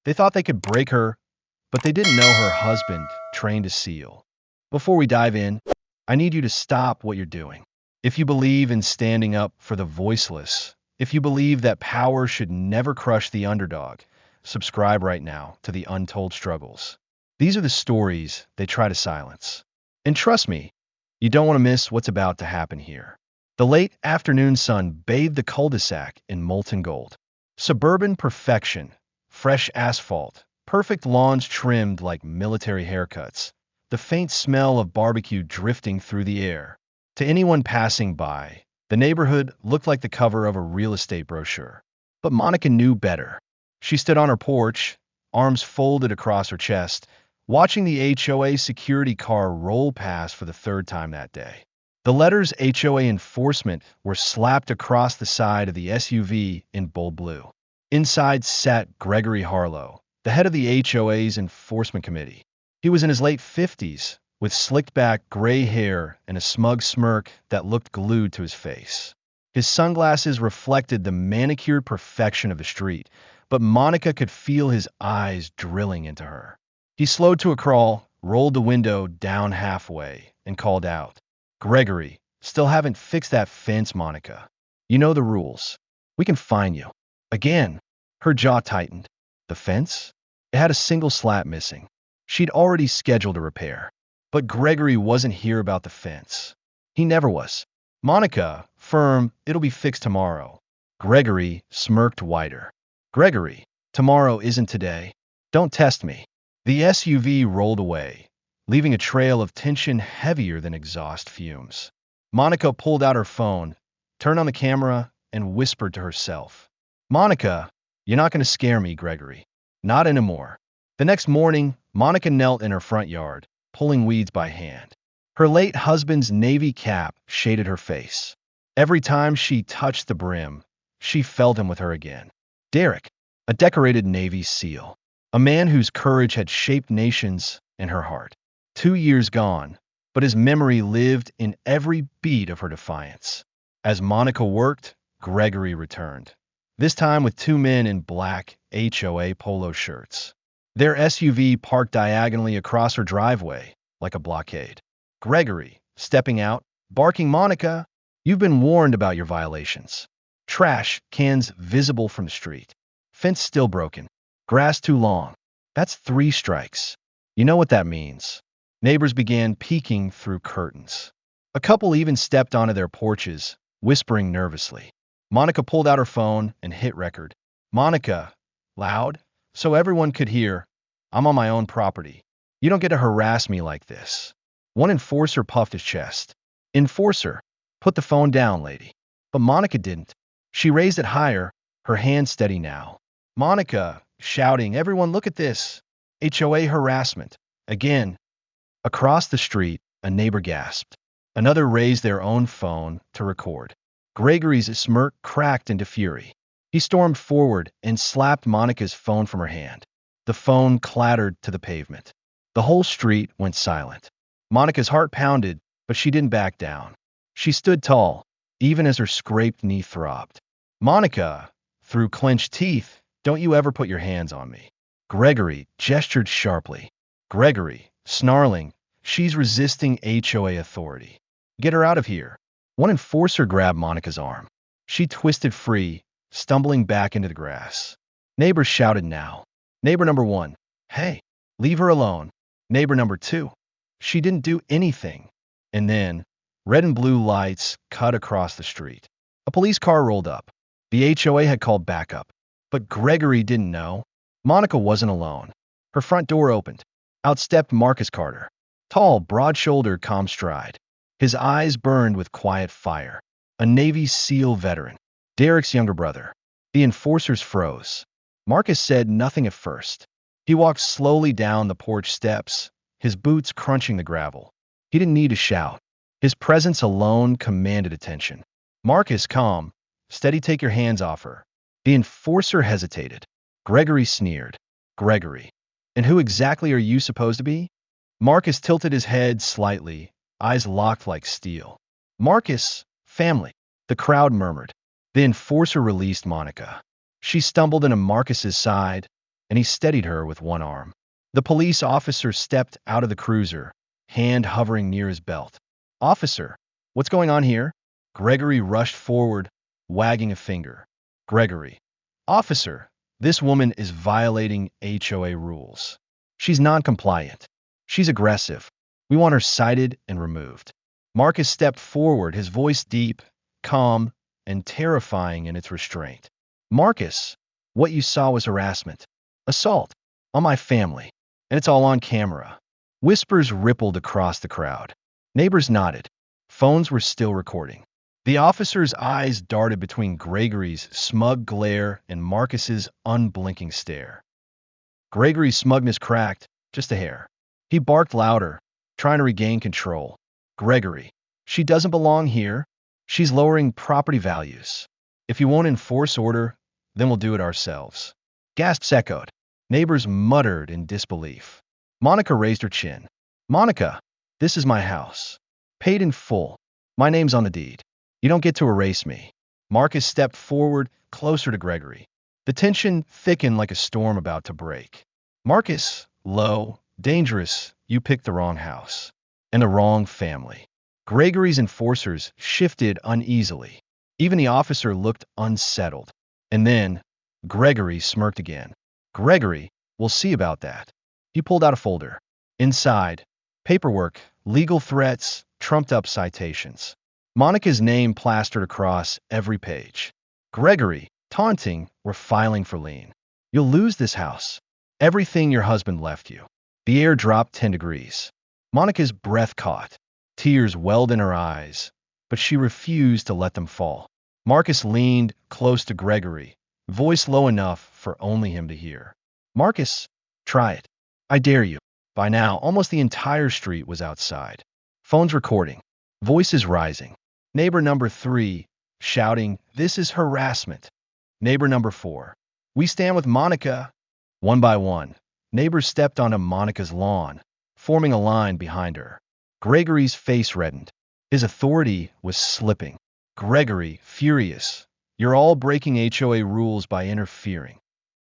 They thought they could break her, but they didn't know her husband trained a SEAL. Before we dive in, I need you to stop what you're doing. If you believe in standing up for the voiceless, if you believe that power should never crush the underdog, subscribe right now to the Untold Struggles. These are the stories they try to silence. And trust me, you don't want to miss what's about to happen here. The late afternoon sun bathed the cul-de-sac in molten gold. Suburban perfection, fresh asphalt, perfect lawns trimmed like military haircuts, the faint smell of barbecue drifting through the air. To anyone passing by, the neighborhood looked like the cover of a real estate brochure. But Monica knew better. She stood on her porch, arms folded across her chest, watching the HOA security car roll past for the third time that day. The letters HOA enforcement were slapped across the side of the SUV in bold blue. Inside sat Gregory Harlow, the head of the HOA's enforcement committee. He was in his late 50s, with slicked-back gray hair and a smug smirk that looked glued to his face. His sunglasses reflected the manicured perfection of the street, but Monica could feel his eyes drilling into her. He slowed to a crawl, rolled the window down halfway, and called out, "Gregory, still haven't fixed that fence, Monica. You know the rules. We can fine you." Again, her jaw tightened. The fence? It had a single slat missing. She'd already scheduled a repair. But Gregory wasn't here about the fence. He never was. Monica, firm, "It'll be fixed tomorrow." Gregory smirked wider. "Gregory, tomorrow isn't today. Don't test me." The SUV rolled away, leaving a trail of tension heavier than exhaust fumes. Monica pulled out her phone, turned on the camera, and whispered to herself, "Monica, you're not going to scare me, Gregory. Not anymore." The next morning, Monica knelt in her front yard, pulling weeds by hand. Her late husband's navy cap shaded her face. Every time she touched the brim, she felt him with her again. Derek, a decorated Navy SEAL, a man whose courage had shaped nations in her heart. 2 years gone, but his memory lived in every beat of her defiance. As Monica worked, Gregory returned, this time with 2 men in black HOA polo shirts. Their SUV parked diagonally across her driveway, like a blockade. Gregory, stepping out, barking, "Monica, you've been warned about your violations. Trash cans visible from the street. Fence still broken. Grass too long. That's 3 strikes. You know what that means." Neighbors began peeking through curtains. A couple even stepped onto their porches, whispering nervously. Monica pulled out her phone and hit record. "Monica," loud, so everyone could hear, "I'm on my own property. You don't get to harass me like this." One enforcer puffed his chest. "Enforcer, put the phone down, lady." But Monica didn't. She raised it higher, her hand steady now. "Monica," shouting, "everyone look at this. HOA harassment." Again. Across the street, a neighbor gasped. Another raised their own phone to record. Gregory's smirk cracked into fury. He stormed forward and slapped Monica's phone from her hand. The phone clattered to the pavement. The whole street went silent. Monica's heart pounded, but she didn't back down. She stood tall, even as her scraped knee throbbed. "Monica," through clenched teeth, "don't you ever put your hands on me." Gregory gestured sharply. Gregory, snarling, "She's resisting HOA authority. Get her out of here." One enforcer grabbed Monica's arm. She twisted free, stumbling back into the grass. Neighbors shouted now. Neighbor number 1, "Hey, leave her alone." Neighbor number 2, "She didn't do anything." And then, red and blue lights cut across the street. A police car rolled up. The HOA had called backup. But Gregory didn't know. Monica wasn't alone. Her front door opened. Out stepped Marcus Carter. Tall, broad-shouldered, calm stride. His eyes burned with quiet fire. A Navy SEAL veteran. Derek's younger brother. The enforcers froze. Marcus said nothing at first. He walked slowly down the porch steps, his boots crunching the gravel. He didn't need to shout. His presence alone commanded attention. "Marcus, calm. Steady, take your hands off her." The enforcer hesitated. Gregory sneered. "Gregory. And who exactly are you supposed to be?" Marcus tilted his head slightly, eyes locked like steel. "Marcus, family." The crowd murmured. The enforcer released Monica. She stumbled into Marcus's side, and he steadied her with one arm. The police officer stepped out of the cruiser, hand hovering near his belt. "Officer, what's going on here?" Gregory rushed forward, wagging a finger. "Gregory. Officer, this woman is violating HOA rules. She's non-compliant. She's aggressive. We want her cited and removed." Marcus stepped forward, his voice deep, calm, and terrifying in its restraint. "Marcus, what you saw was harassment. Assault. On my family. And it's all on camera." Whispers rippled across the crowd. Neighbors nodded. Phones were still recording. The officer's eyes darted between Gregory's smug glare and Marcus's unblinking stare. Gregory's smugness cracked, just a hair. He barked louder, trying to regain control. "Gregory, she doesn't belong here. She's lowering property values. If you won't enforce order, then we'll do it ourselves." Gasps echoed. Neighbors muttered in disbelief. Monica raised her chin. "Monica, this is my house. Paid in full. My name's on the deed. You don't get to erase me." Marcus stepped forward, closer to Gregory. The tension thickened like a storm about to break. "Marcus, low, dangerous, you picked the wrong house. And the wrong family." Gregory's enforcers shifted uneasily. Even the officer looked unsettled. And then, Gregory smirked again. "Gregory, we'll see about that." He pulled out a folder. Inside, paperwork, legal threats, trumped-up citations. Monica's name plastered across every page. "Gregory, taunting, we're filing for lien. You'll lose this house. Everything your husband left you." The air dropped 10 degrees. Monica's breath caught. Tears welled in her eyes, but she refused to let them fall. Marcus leaned close to Gregory, voice low enough for only him to hear. "Marcus, try it. I dare you." By now, almost the entire street was outside. Phones recording. Voices rising. Neighbor number 3, shouting, "This is harassment." Neighbor number 4, "We stand with Monica." One by one, neighbors stepped onto Monica's lawn, forming a line behind her. Gregory's face reddened. His authority was slipping. "Gregory, furious. You're all breaking HOA rules by interfering."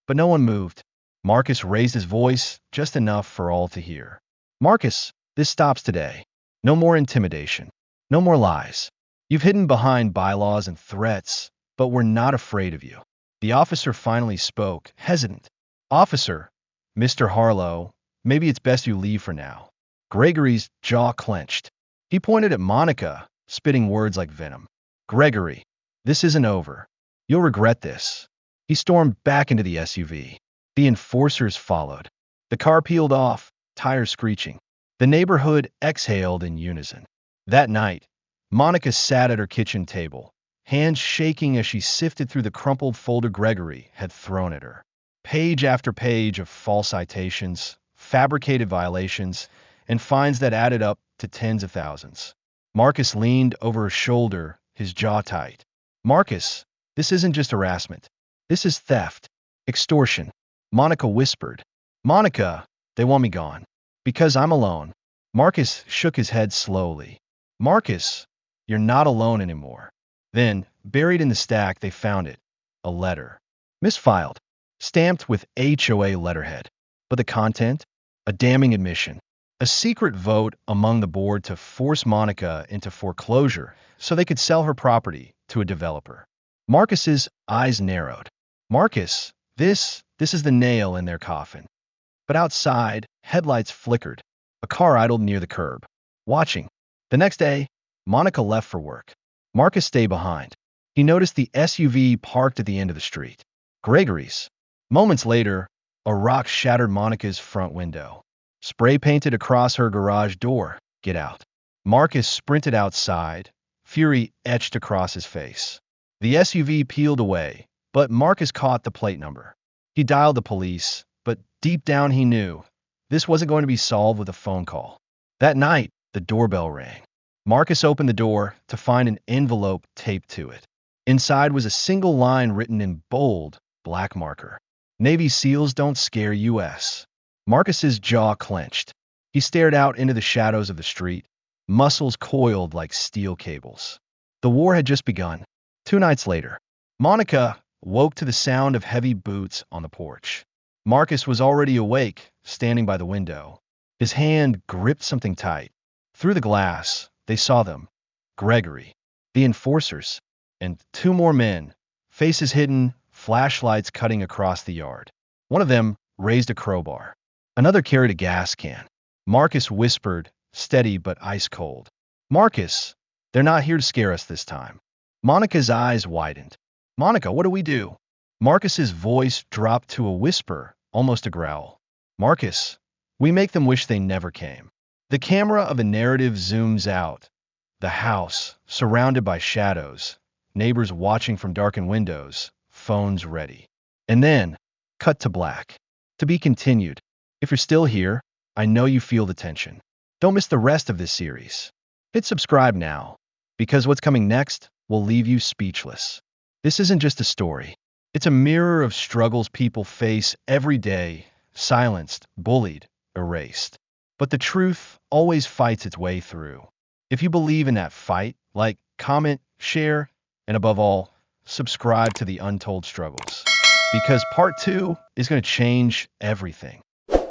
But no one moved. Marcus raised his voice just enough for all to hear. "Marcus, this stops today. No more intimidation. No more lies. You've hidden behind bylaws and threats, but we're not afraid of you." The officer finally spoke, hesitant. "Officer, Mr. Harlow, maybe it's best you leave for now." Gregory's jaw clenched. He pointed at Monica, spitting words like venom. "Gregory, this isn't over. You'll regret this." He stormed back into the SUV. The enforcers followed. The car peeled off, tires screeching. The neighborhood exhaled in unison. That night, Monica sat at her kitchen table, hands shaking as she sifted through the crumpled folder Gregory had thrown at her. Page after page of false citations, fabricated violations, and fines that added up to tens of thousands. Marcus leaned over her shoulder, his jaw tight. "Marcus, this isn't just harassment. This is theft. Extortion." Monica whispered. "Monica, they want me gone. Because I'm alone." Marcus shook his head slowly. "Marcus, you're not alone anymore." Then, buried in the stack, they found it. A letter. Misfiled. Stamped with HOA letterhead. But the content? A damning admission. A secret vote among the board to force Monica into foreclosure so they could sell her property to a developer. Marcus's eyes narrowed. "Marcus, this is the nail in their coffin." But outside, headlights flickered. A car idled near the curb, watching. The next day, Monica left for work. Marcus stayed behind. He noticed the SUV parked at the end of the street. Gregory's. Moments later, a rock shattered Monica's front window. Spray painted across her garage door, "Get out." Marcus sprinted outside, fury etched across his face. The SUV peeled away, but Marcus caught the plate number. He dialed the police, but deep down he knew this wasn't going to be solved with a phone call. That night, the doorbell rang. Marcus opened the door to find an envelope taped to it. Inside was a single line written in bold, black marker. "Navy SEALs don't scare US." Marcus's jaw clenched. He stared out into the shadows of the street, muscles coiled like steel cables. The war had just begun. 2 nights later, Monica woke to the sound of heavy boots on the porch. Marcus was already awake, standing by the window. His hand gripped something tight. Through the glass, they saw them. Gregory, the enforcers, and two more men, faces hidden, flashlights cutting across the yard. One of them raised a crowbar. Another carried a gas can. Marcus whispered, steady but ice cold. Marcus, they're not here to scare us this time. Monica's eyes widened. Monica, what do we do? Marcus's voice dropped to a whisper, almost a growl. Marcus, we make them wish they never came. The camera of a narrative zooms out. The house, surrounded by shadows, neighbors watching from darkened windows, phones ready. And then, cut to black. To be continued. If you're still here, I know you feel the tension. Don't miss the rest of this series. Hit subscribe now, because what's coming next will leave you speechless. This isn't just a story. It's a mirror of struggles people face every day, silenced, bullied, erased. But the truth always fights its way through. If you believe in that fight, like, comment, share, and above all, subscribe to the Untold Struggles. Because part 2 is going to change everything.